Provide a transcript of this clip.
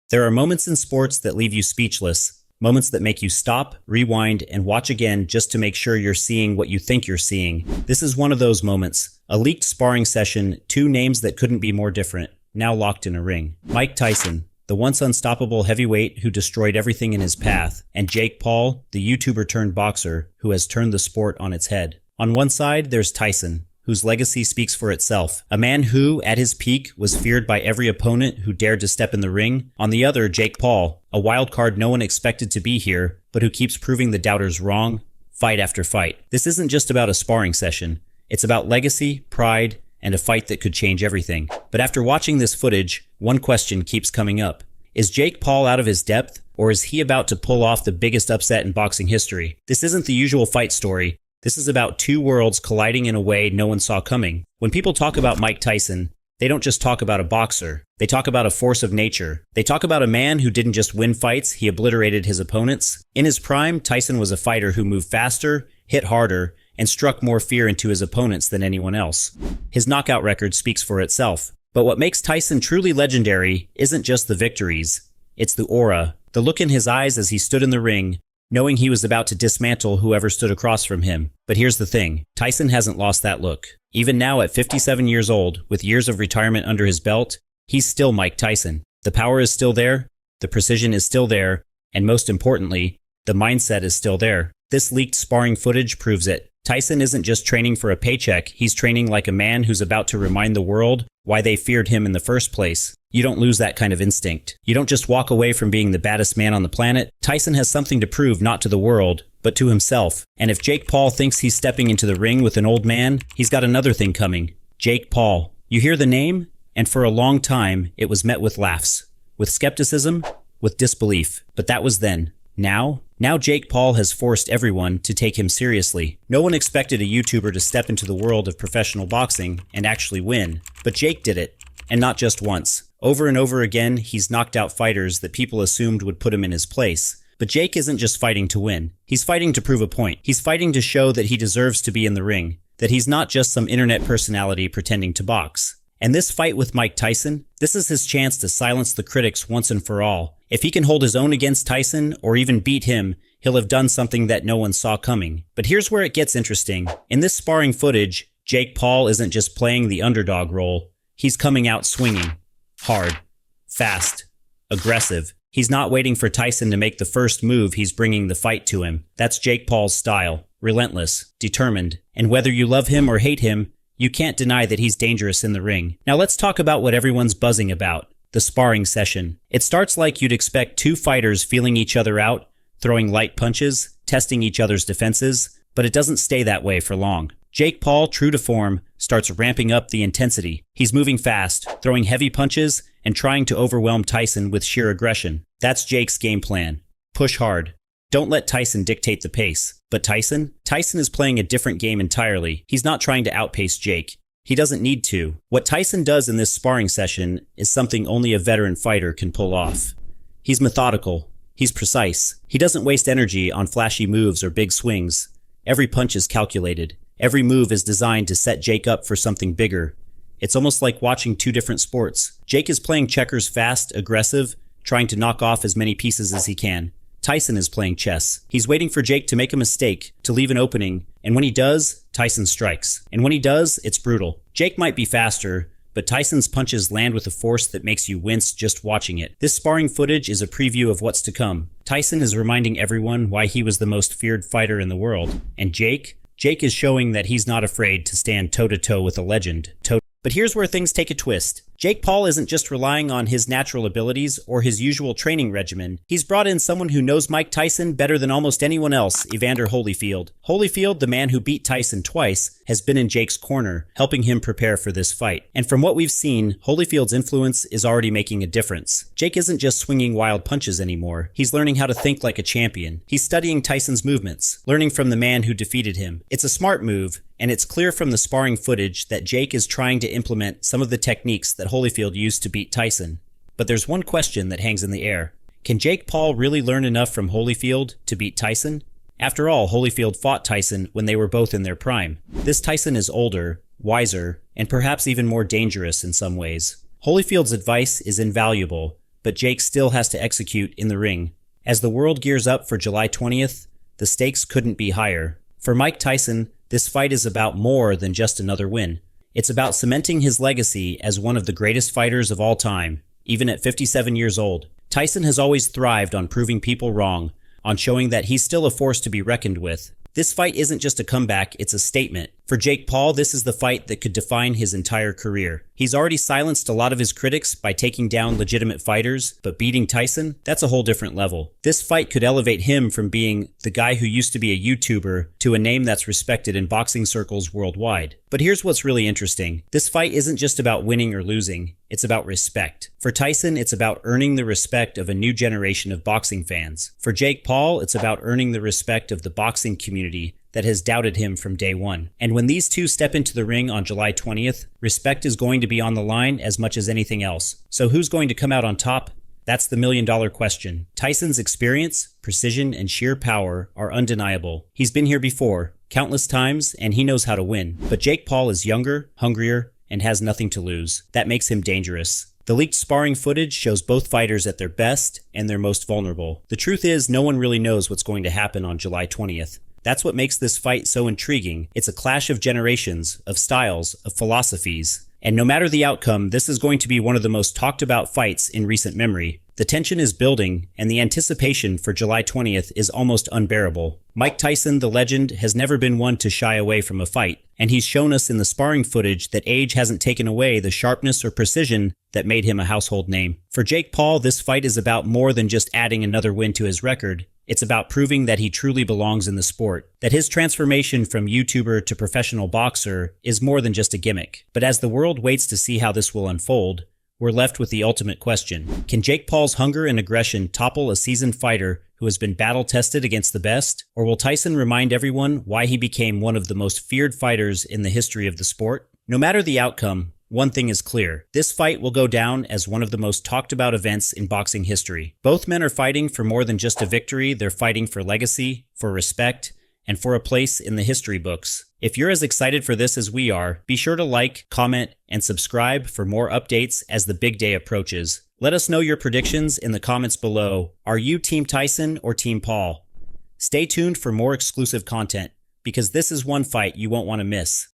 There are moments in sports that leave you speechless, moments that make you stop, rewind, and watch again just to make sure you're seeing what you think you're seeing. This is one of those moments. A leaked sparring session, two names that couldn't be more different, now locked in a ring. Mike Tyson, the once unstoppable heavyweight who destroyed everything in his path, and Jake Paul, the YouTuber turned boxer who has turned the sport on its head. On one side, there's Tyson, whose legacy speaks for itself. A man who, at his peak, was feared by every opponent who dared to step in the ring. On the other, Jake Paul, a wild card no one expected to be here, but who keeps proving the doubters wrong, fight after fight. This isn't just about a sparring session. It's about legacy, pride, and a fight that could change everything. But after watching this footage, one question keeps coming up. Is Jake Paul out of his depth, or is he about to pull off the biggest upset in boxing history? This isn't the usual fight story. This is about two worlds colliding in a way no one saw coming. When people talk about Mike Tyson, they don't just talk about a boxer. They talk about a force of nature. They talk about a man who didn't just win fights, he obliterated his opponents. In his prime, Tyson was a fighter who moved faster, hit harder, and struck more fear into his opponents than anyone else. His knockout record speaks for itself. But what makes Tyson truly legendary isn't just the victories. It's the aura, the look in his eyes as he stood in the ring, knowing he was about to dismantle whoever stood across from him. But here's the thing, Tyson hasn't lost that look. Even now at 57 years old, with years of retirement under his belt, he's still Mike Tyson. The power is still there, the precision is still there, and most importantly, the mindset is still there. This leaked sparring footage proves it. Tyson isn't just training for a paycheck, he's training like a man who's about to remind the world why they feared him in the first place. You don't lose that kind of instinct. You don't just walk away from being the baddest man on the planet. Tyson has something to prove not to the world, but to himself. And if Jake Paul thinks he's stepping into the ring with an old man, he's got another thing coming. Jake Paul. You hear the name, and for a long time, it was met with laughs, with skepticism, with disbelief. But that was then. Now Jake Paul has forced everyone to take him seriously. No one expected a YouTuber to step into the world of professional boxing and actually win. But Jake did it. And not just once. Over and over again, he's knocked out fighters that people assumed would put him in his place. But Jake isn't just fighting to win. He's fighting to prove a point. He's fighting to show that he deserves to be in the ring. That he's not just some internet personality pretending to box. And this fight with Mike Tyson, this is his chance to silence the critics once and for all. If he can hold his own against Tyson, or even beat him, he'll have done something that no one saw coming. But here's where it gets interesting. In this sparring footage, Jake Paul isn't just playing the underdog role. He's coming out swinging. Hard. Fast. Aggressive. He's not waiting for Tyson to make the first move, he's bringing the fight to him. That's Jake Paul's style. Relentless. Determined. And whether you love him or hate him, you can't deny that he's dangerous in the ring. Now let's talk about what everyone's buzzing about. The sparring session. It starts like you'd expect two fighters feeling each other out, throwing light punches, testing each other's defenses, but it doesn't stay that way for long. Jake Paul, true to form, starts ramping up the intensity. He's moving fast, throwing heavy punches, and trying to overwhelm Tyson with sheer aggression. That's Jake's game plan. Push hard. Don't let Tyson dictate the pace. But Tyson is playing a different game entirely. He's not trying to outpace Jake. He doesn't need to. What Tyson does in this sparring session is something only a veteran fighter can pull off. He's methodical. He's precise. He doesn't waste energy on flashy moves or big swings. Every punch is calculated. Every move is designed to set Jake up for something bigger. It's almost like watching two different sports. Jake is playing checkers fast, aggressive, trying to knock off as many pieces as he can. Tyson is playing chess. He's waiting for Jake to make a mistake, to leave an opening, and when he does, Tyson strikes. And when he does, it's brutal. Jake might be faster, but Tyson's punches land with a force that makes you wince just watching it. This sparring footage is a preview of what's to come. Tyson is reminding everyone why he was the most feared fighter in the world. And Jake is showing that he's not afraid to stand toe-to-toe with a legend. But here's where things take a twist. Jake Paul isn't just relying on his natural abilities or his usual training regimen. He's brought in someone who knows Mike Tyson better than almost anyone else, Evander Holyfield. Holyfield, the man who beat Tyson twice, has been in Jake's corner, helping him prepare for this fight. And from what we've seen, Holyfield's influence is already making a difference. Jake isn't just swinging wild punches anymore. He's learning how to think like a champion. He's studying Tyson's movements, learning from the man who defeated him. It's a smart move, and it's clear from the sparring footage that Jake is trying to implement some of the techniques that Holyfield used to beat Tyson. But there's one question that hangs in the air. Can Jake Paul really learn enough from Holyfield to beat Tyson? After all, Holyfield fought Tyson when they were both in their prime. This Tyson is older, wiser, and perhaps even more dangerous in some ways. Holyfield's advice is invaluable, but Jake still has to execute in the ring. As the world gears up for July 20th, the stakes couldn't be higher. For Mike Tyson, this fight is about more than just another win. It's about cementing his legacy as one of the greatest fighters of all time, even at 57 years old. Tyson has always thrived on proving people wrong, on showing that he's still a force to be reckoned with. This fight isn't just a comeback, it's a statement. For Jake Paul, this is the fight that could define his entire career. He's already silenced a lot of his critics by taking down legitimate fighters, but beating Tyson, that's a whole different level. This fight could elevate him from being the guy who used to be a YouTuber to a name that's respected in boxing circles worldwide. But here's what's really interesting. This fight isn't just about winning or losing, it's about respect. For Tyson, it's about earning the respect of a new generation of boxing fans. For Jake Paul, it's about earning the respect of the boxing community that has doubted him from day one. And when these two step into the ring on July 20th, respect is going to be on the line as much as anything else. So who's going to come out on top? That's the million-dollar question. Tyson's experience, precision, and sheer power are undeniable. He's been here before, countless times, and he knows how to win. But Jake Paul is younger, hungrier, and has nothing to lose. That makes him dangerous. The leaked sparring footage shows both fighters at their best and their most vulnerable. The truth is, no one really knows what's going to happen on July 20th. That's what makes this fight so intriguing. It's a clash of generations, of styles, of philosophies. And no matter the outcome, this is going to be one of the most talked about fights in recent memory. The tension is building, and the anticipation for July 20th is almost unbearable. Mike Tyson, the legend, has never been one to shy away from a fight, and he's shown us in the sparring footage that age hasn't taken away the sharpness or precision that made him a household name. For Jake Paul, this fight is about more than just adding another win to his record. It's about proving that he truly belongs in the sport, that his transformation from YouTuber to professional boxer is more than just a gimmick. But as the world waits to see how this will unfold, we're left with the ultimate question. Can Jake Paul's hunger and aggression topple a seasoned fighter who has been battle-tested against the best? Or will Tyson remind everyone why he became one of the most feared fighters in the history of the sport? No matter the outcome, one thing is clear. This fight will go down as one of the most talked about events in boxing history. Both men are fighting for more than just a victory. They're fighting for legacy, for respect, and for a place in the history books. If you're as excited for this as we are, be sure to like, comment, and subscribe for more updates as the big day approaches. Let us know your predictions in the comments below. Are you Team Tyson or Team Paul? Stay tuned for more exclusive content, because this is one fight you won't want to miss.